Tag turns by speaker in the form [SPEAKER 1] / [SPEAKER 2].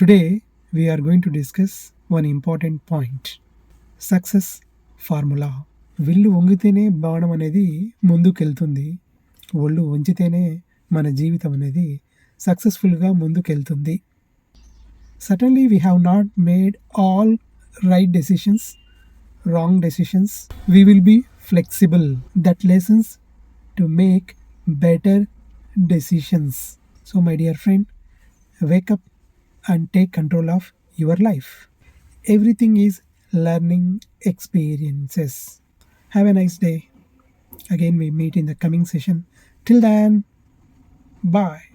[SPEAKER 1] Today, we are going to discuss one important point, success formula. విల్లు వంగితేనే బాణం అనేది ముందుకెళ్తుంది, ఒళ్ళు వంచితేనే మన జీవితం అనేది సక్సెస్ఫుల్గా ముందుకెళ్తుంది. Suddenly we have not made all right decisions, wrong decisions. We will be flexible. That lessons to make better decisions. So, my dear friend, wake up and take control of your life. Everything is learning experiences. Have a nice day. Again, we meet in the coming session. Till then, bye.